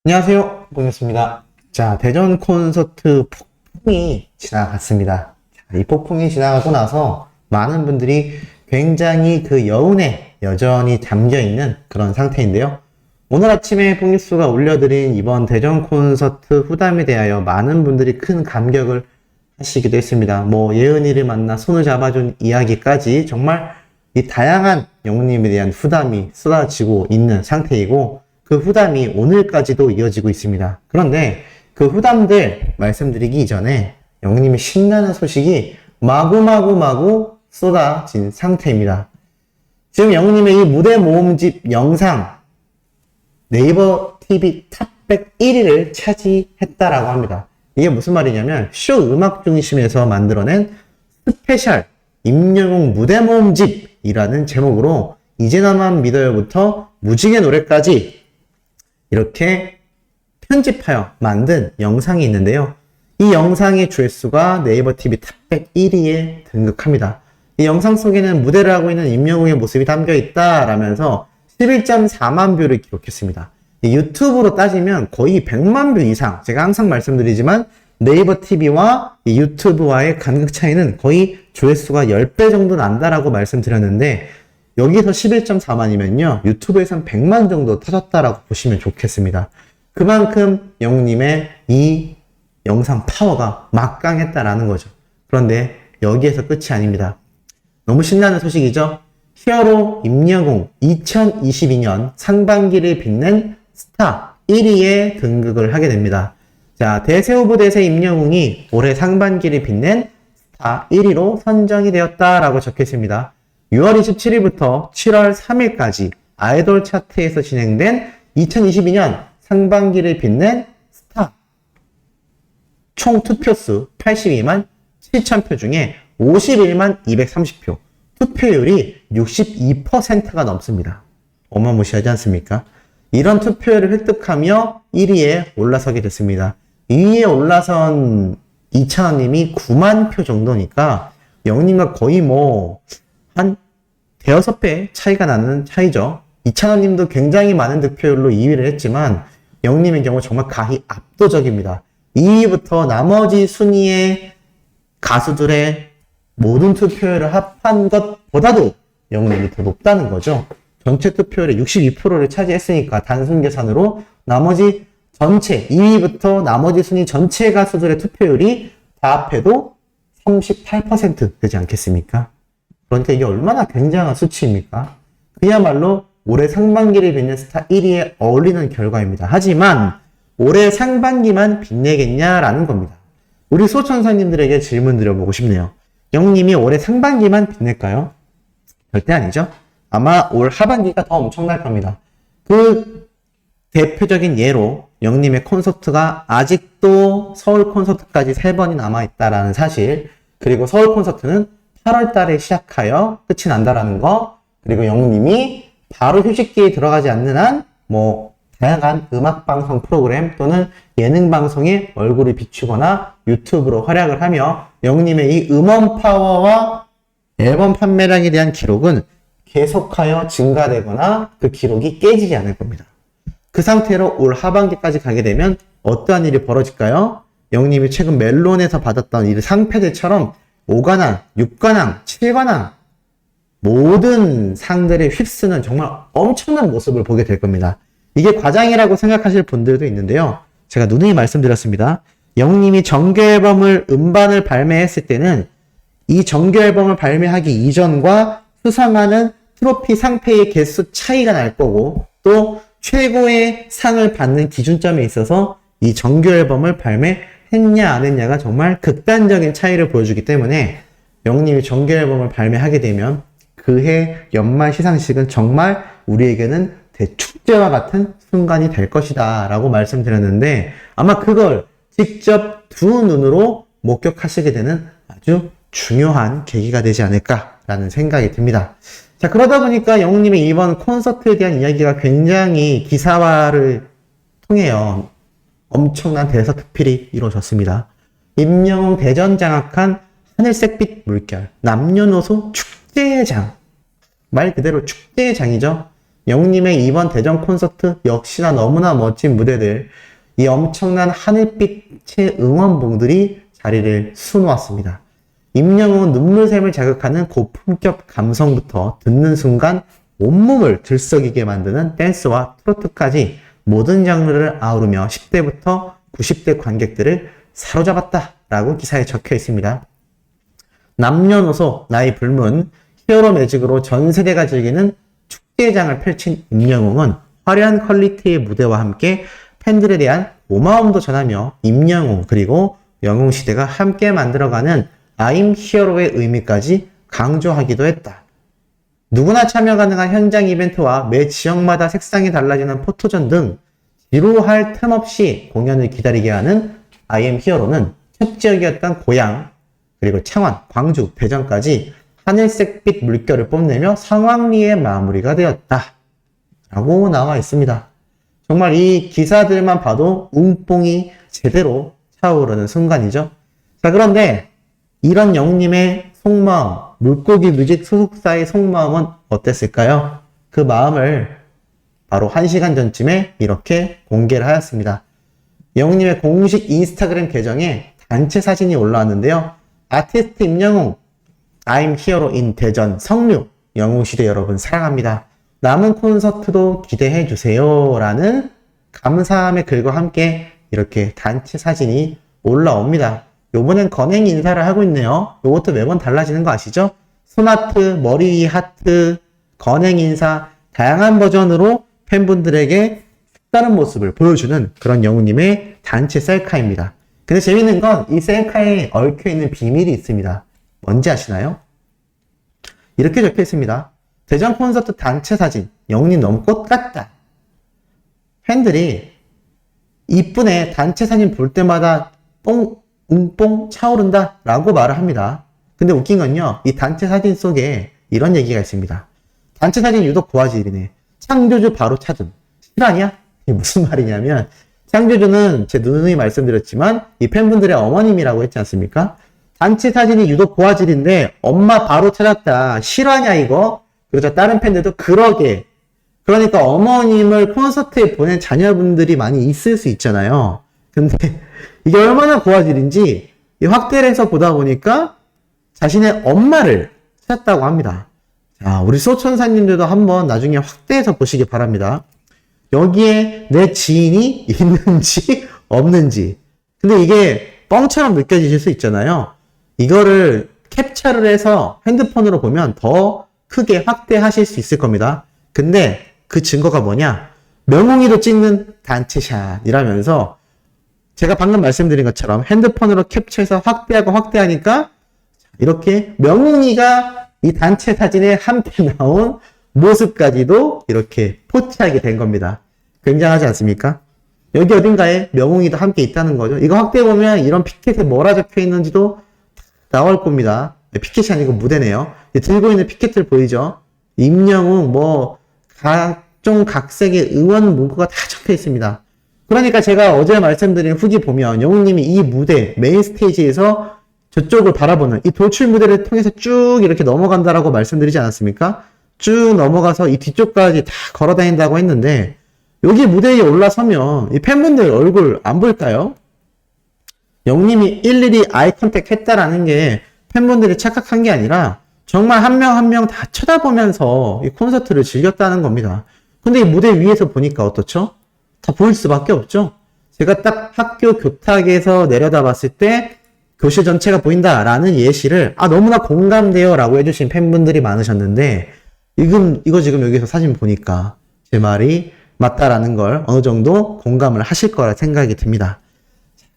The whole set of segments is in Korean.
안녕하세요. 봉이었습니다. 자, 대전 콘서트 폭풍이 지나갔습니다. 자, 이 폭풍이 지나가고 나서 많은 분들이 굉장히 그 여운에 여전히 잠겨있는 그런 상태인데요. 오늘 아침에 봉이수가 올려드린 이번 대전 콘서트 후담에 대하여 많은 분들이 큰 감격을 하시기도 했습니다. 뭐 예은이를 만나 손을 잡아준 이야기까지 정말 이 다양한 영웅님에 대한 후담이 쏟아지고 있는 상태이고, 그 후담이 오늘까지도 이어지고 있습니다. 그런데 그 후담들 말씀드리기 이전에 영웅님의 신나는 소식이 마구마구 쏟아진 상태입니다. 지금 영웅님의 이 무대 모음집 영상 네이버 TV 탑100 1위를 차지했다라고 합니다. 이게 무슨 말이냐면 쇼 음악 중심에서 만들어낸 스페셜 임영웅 무대 모음집이라는 제목으로 이제 나만 믿어요부터 무지개 노래까지 이렇게 편집하여 만든 영상이 있는데요. 이 영상의 조회수가 네이버 TV 탑100 1위에 등극합니다. 이 영상 속에는 무대를 하고 있는 임영웅의 모습이 담겨 있다라면서 11.4만 뷰를 기록했습니다. 유튜브로 따지면 거의 100만 뷰 이상, 제가 항상 말씀드리지만 네이버 TV와 유튜브와의 간극 차이는 거의 조회수가 10배 정도 난다라고 말씀드렸는데, 여기서 11.4만이면요 유튜브에선 100만 정도 터졌다라고 보시면 좋겠습니다. 그만큼 영웅님의 이 영상 파워가 막강했다라는 거죠. 그런데 여기에서 끝이 아닙니다. 너무 신나는 소식이죠. 히어로 임영웅 2022년 상반기를 빛낸 스타 1위에 등극을 하게 됩니다. 자, 대세후보 대세 임영웅이 올해 상반기를 빛낸 스타 1위로 선정이 되었다라고 적혀있습니다. 6월 27일부터 7월 3일까지 아이돌 차트에서 진행된 2022년 상반기를 빛낸 스타 총 투표수 82만 7천표 중에 51만 230표, 투표율이 62%가 넘습니다. 어마무시하지 않습니까? 이런 투표율을 획득하며 1위에 올라서게 됐습니다. 2위에 올라선 이찬원님이 9만 표 정도니까 영웅님과 거의 한 대여섯 배 차이가 나는 차이죠. 이찬원님도 굉장히 많은 득표율로 2위를 했지만 영웅님의 경우 정말 가히 압도적입니다. 2위부터 나머지 순위의 가수들의 모든 투표율을 합한 것보다도 영웅님이 더 높다는 거죠. 전체 투표율의 62%를 차지했으니까 단순 계산으로 나머지 전체 2위부터 나머지 순위 전체 가수들의 투표율이 다 합해도 38% 되지 않겠습니까? 그러니까 이게 얼마나 굉장한 수치입니까? 그야말로 올해 상반기를 빛낸 스타 1위에 어울리는 결과입니다. 하지만 올해 상반기만 빛내겠냐라는 겁니다. 우리 소천사님들에게 질문 드려보고 싶네요. 영웅님이 올해 상반기만 빛낼까요? 절대 아니죠. 아마 올 하반기가 더 엄청날 겁니다. 그 대표적인 예로 영웅님의 콘서트가 아직도 서울 콘서트까지 3번이 남아있다라는 사실, 그리고 서울 콘서트는 8월 달에 시작하여 끝이 난다라는 거, 그리고 영웅님이 바로 휴식기에 들어가지 않는 한 다양한 음악방송 프로그램 또는 예능방송에 얼굴을 비추거나 유튜브로 활약을 하며 영웅님의 이 음원 파워와 앨범 판매량에 대한 기록은 계속하여 증가되거나 그 기록이 깨지지 않을 겁니다. 그 상태로 올 하반기까지 가게 되면 어떠한 일이 벌어질까요? 영웅님이 최근 멜론에서 받았던 이 상패들처럼 5관왕, 6관왕, 7관왕 모든 상들을 휩쓰는 정말 엄청난 모습을 보게 될 겁니다. 이게 과장이라고 생각하실 분들도 있는데요. 제가 누누이 말씀드렸습니다. 영웅님이 정규 앨범을 음반을 발매했을 때는 이 정규 앨범을 발매하기 이전과 수상하는 트로피 상패의 개수 차이가 날 거고, 또 최고의 상을 받는 기준점에 있어서 이 정규 앨범을 발매했냐 안 했냐가 정말 극단적인 차이를 보여주기 때문에 영웅님이 정규 앨범을 발매하게 되면 그해 연말 시상식은 정말 우리에게는 대축제와 같은 순간이 될 것이다 라고 말씀드렸는데, 아마 그걸 직접 두 눈으로 목격하시게 되는 아주 중요한 계기가 되지 않을까라는 생각이 듭니다. 자, 그러다 보니까 영웅님의 이번 콘서트에 대한 이야기가 굉장히 기사화를 통해요. 엄청난 대서특필이 이루어졌습니다. 임영웅 대전 장악한 하늘색빛 물결, 남녀노소 축제장. 말 그대로 축제장이죠. 영웅님의 이번 대전 콘서트 역시나 너무나 멋진 무대들, 이 엄청난 하늘빛의 응원봉들이 자리를 수놓았습니다. 임영웅은 눈물샘을 자극하는 고품격 감성부터 듣는 순간 온몸을 들썩이게 만드는 댄스와 트로트까지 모든 장르를 아우르며 10대부터 90대 관객들을 사로잡았다라고 기사에 적혀 있습니다. 남녀노소, 나이 불문, 히어로 매직으로 전 세대가 즐기는 축제장을 펼친 임영웅은 화려한 퀄리티의 무대와 함께 팬들에 대한 고마움도 전하며 임영웅 그리고 영웅시대가 함께 만들어가는 I'm 히어로의 의미까지 강조하기도 했다. 누구나 참여 가능한 현장 이벤트와 매 지역마다 색상이 달라지는 포토전 등 지루할 틈 없이 공연을 기다리게 하는 I am 히어로는 첫 지역이었던 고양, 그리고 창원, 광주, 대전까지 하늘색빛 물결을 뽐내며 상황리의 마무리가 되었다. 라고 나와 있습니다. 정말 이 기사들만 봐도 웅뽕이 제대로 차오르는 순간이죠. 자, 그런데 이런 영웅님의 속마음, 물고기 뮤직 소속사의 속마음은 어땠을까요? 그 마음을 바로 1시간 전쯤에 이렇게 공개를 하였습니다. 영웅님의 공식 인스타그램 계정에 단체 사진이 올라왔는데요. 아티스트 임영웅, I'm Hero in 대전 성류, 영웅시대 여러분 사랑합니다. 남은 콘서트도 기대해주세요. 라는 감사함의 글과 함께 이렇게 단체 사진이 올라옵니다. 요번엔 건행 인사를 하고 있네요. 요것도 매번 달라지는 거 아시죠? 손하트, 머리 위 하트, 건행 인사, 다양한 버전으로 팬분들에게 다른 모습을 보여주는 그런 영웅님의 단체 셀카입니다. 근데 재밌는 건 이 셀카에 얽혀있는 비밀이 있습니다. 뭔지 아시나요? 이렇게 적혀 있습니다. 대전 콘서트 단체 사진, 영웅님 너무 꽃 같다. 팬들이 이쁘네, 단체 사진 볼 때마다 웅뽕 차오른다 라고 말을 합니다. 근데 웃긴 건요, 이 단체 사진 속에 이런 얘기가 있습니다. 단체 사진 유독 고화질이네. 창조주 바로 찾음. 실화냐? 이게 무슨 말이냐면, 창조주는 제 누누이 말씀드렸지만 이 팬분들의 어머님이라고 했지 않습니까? 단체 사진이 유독 고화질인데 엄마 바로 찾았다. 실화냐 이거? 그래서 다른 팬들도 그러게. 그러니까 어머님을 콘서트에 보낸 자녀분들이 많이 있을 수 있잖아요. 근데 이게 얼마나 고화질인지 이 확대를 해서 보다 보니까 자신의 엄마를 찾았다고 합니다. 자, 우리 소천사님들도 한번 나중에 확대해서 보시기 바랍니다. 여기에 내 지인이 있는지 없는지. 근데 이게 뻥처럼 느껴지실 수 있잖아요. 이거를 캡처를 해서 핸드폰으로 보면 더 크게 확대하실 수 있을 겁니다. 근데 그 증거가 뭐냐? 명웅이도 찍는 단체샷이라면서 제가 방금 말씀드린 것처럼 핸드폰으로 캡처해서 확대하고 확대하니까 이렇게 명웅이가 이 단체 사진에 함께 나온 모습까지도 이렇게 포착이 된 겁니다. 굉장하지 않습니까? 여기 어딘가에 명웅이도 함께 있다는 거죠. 이거 확대해보면 이런 피켓에 뭐라 적혀 있는지도 나올 겁니다. 피켓이 아니고 무대네요. 들고 있는 피켓들 보이죠? 임영웅, 각종 각색의 응원 문구가 다 적혀 있습니다. 그러니까 제가 어제 말씀드린 후기 보면 영웅님이 이 무대, 메인 스테이지에서 저쪽을 바라보는 이 돌출 무대를 통해서 쭉 이렇게 넘어간다라고 말씀드리지 않았습니까? 쭉 넘어가서 이 뒤쪽까지 다 걸어 다닌다고 했는데 여기 무대에 올라서면 이 팬분들 얼굴 안 보일까요? 영웅님이 일일이 아이 컨택 했다라는 게 팬분들이 착각한 게 아니라 정말 한 명 한 명 다 쳐다보면서 이 콘서트를 즐겼다는 겁니다. 근데 이 무대 위에서 보니까 어떻죠? 다 보일 수밖에 없죠? 제가 딱 학교 교탁에서 내려다 봤을 때 교실 전체가 보인다라는 예시를 너무나 공감돼요 라고 해주신 팬분들이 많으셨는데 이거 지금 여기서 사진 보니까 제 말이 맞다라는 걸 어느 정도 공감을 하실 거라 생각이 듭니다.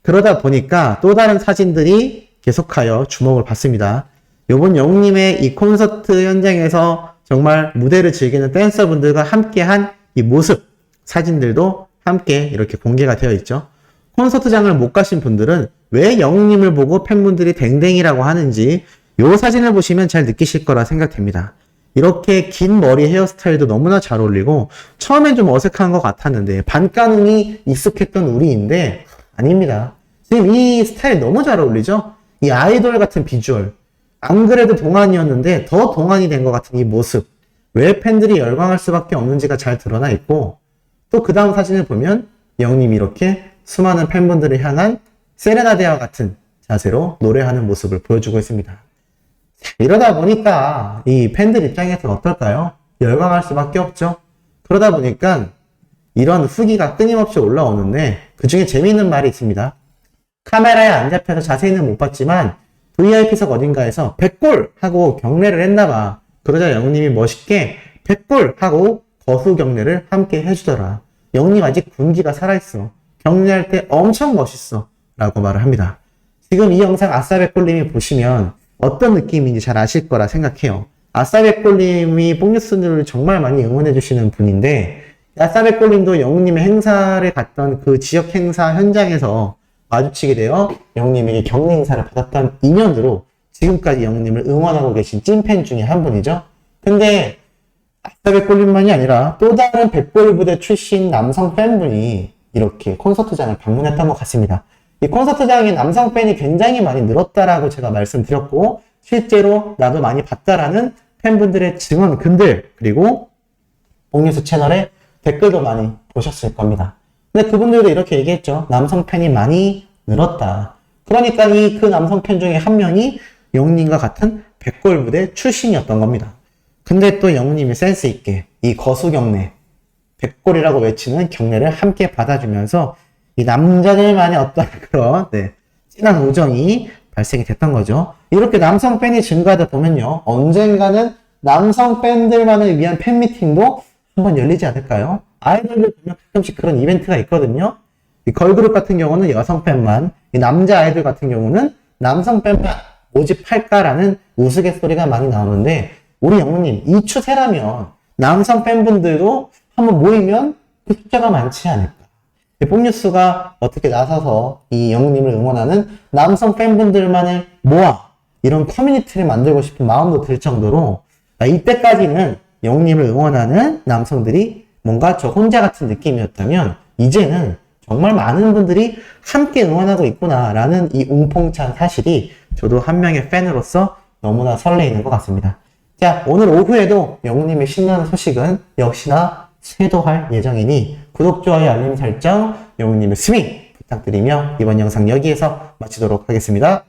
그러다 보니까 또 다른 사진들이 계속하여 주목을 받습니다. 요번 영웅님의 이 콘서트 현장에서 정말 무대를 즐기는 댄서분들과 함께한 이 모습 사진들도 함께 이렇게 공개가 되어 있죠. 콘서트장을 못 가신 분들은 왜 영웅님을 보고 팬분들이 댕댕이라고 하는지 요 사진을 보시면 잘 느끼실 거라 생각됩니다. 이렇게 긴 머리 헤어스타일도 너무나 잘 어울리고 처음엔 좀 어색한 것 같았는데 반가능이 익숙했던 우리인데 아닙니다. 지금 이 스타일 너무 잘 어울리죠? 이 아이돌 같은 비주얼. 안 그래도 동안이었는데 더 동안이 된 것 같은 이 모습. 왜 팬들이 열광할 수밖에 없는지가 잘 드러나 있고, 또 그 다음 사진을 보면 영님이 이렇게 수많은 팬분들을 향한 세레나데와 같은 자세로 노래하는 모습을 보여주고 있습니다. 이러다 보니까 이 팬들 입장에서는 어떨까요? 열광할 수밖에 없죠. 그러다 보니까 이런 후기가 끊임없이 올라오는데 그 중에 재미있는 말이 있습니다. 카메라에 안 잡혀서 자세히는 못 봤지만 VIP석 어딘가에서 100골! 하고 경례를 했나봐. 그러자 영님이 멋있게 100골! 하고 거수 경례를 함께 해주더라. 영님 아직 군기가 살아있어. 경례할 때 엄청 멋있어. 라고 말을 합니다. 지금 이 영상 아싸백골님이 보시면 어떤 느낌인지 잘 아실 거라 생각해요. 아싸백골님이 뽕뉴스를 정말 많이 응원해주시는 분인데, 아싸백골님도 영웅님의 행사를 갔던 그 지역 행사 현장에서 마주치게 되어 영웅님에게 격려 인사를 받았던 인연으로 지금까지 영웅님을 응원하고 계신 찐팬 중에 한 분이죠. 근데 아싸백골님만이 아니라 또 다른 백골 부대 출신 남성 팬분이 이렇게 콘서트장을 방문했던 것 같습니다. 이 콘서트장에 남성 팬이 굉장히 많이 늘었다라고 제가 말씀드렸고, 실제로 나도 많이 봤다라는 팬분들의 증언글들, 그리고 뽕뉴스 채널에 댓글도 많이 보셨을 겁니다. 근데 그분들도 이렇게 얘기했죠. 남성 팬이 많이 늘었다. 그러니까 이 그 남성 팬 중에 한 명이 영웅님과 같은 백골 부대 출신이었던 겁니다. 근데 또 영웅님이 센스 있게 이 거수 경례, 백골이라고 외치는 경례를 함께 받아주면서 이 남자들만의 어떤 그런 진한 우정이 발생이 됐던 거죠. 이렇게 남성 팬이 증가하다 보면요, 언젠가는 남성 팬들만을 위한 팬미팅도 한번 열리지 않을까요? 아이돌들 보면 가끔씩 그런 이벤트가 있거든요. 이 걸그룹 같은 경우는 여성 팬만, 이 남자 아이돌 같은 경우는 남성 팬만 모집할까라는 우스갯소리가 많이 나오는데, 우리 영웅님 이 추세라면 남성 팬분들도 한번 모이면 그 숫자가 많지 않을까. 뽕뉴스가 어떻게 나서서 이 영웅님을 응원하는 남성 팬분들만을 모아 이런 커뮤니티를 만들고 싶은 마음도 들 정도로, 이때까지는 영웅님을 응원하는 남성들이 뭔가 저 혼자 같은 느낌이었다면 이제는 정말 많은 분들이 함께 응원하고 있구나라는 이 웅풍찬 사실이 저도 한 명의 팬으로서 너무나 설레이는 것 같습니다. 자, 오늘 오후에도 영웅님의 신나는 소식은 역시나 쇄도할 예정이니 구독, 좋아요, 알림 설정, 영웅님의 스밍 부탁드리며 이번 영상 여기에서 마치도록 하겠습니다.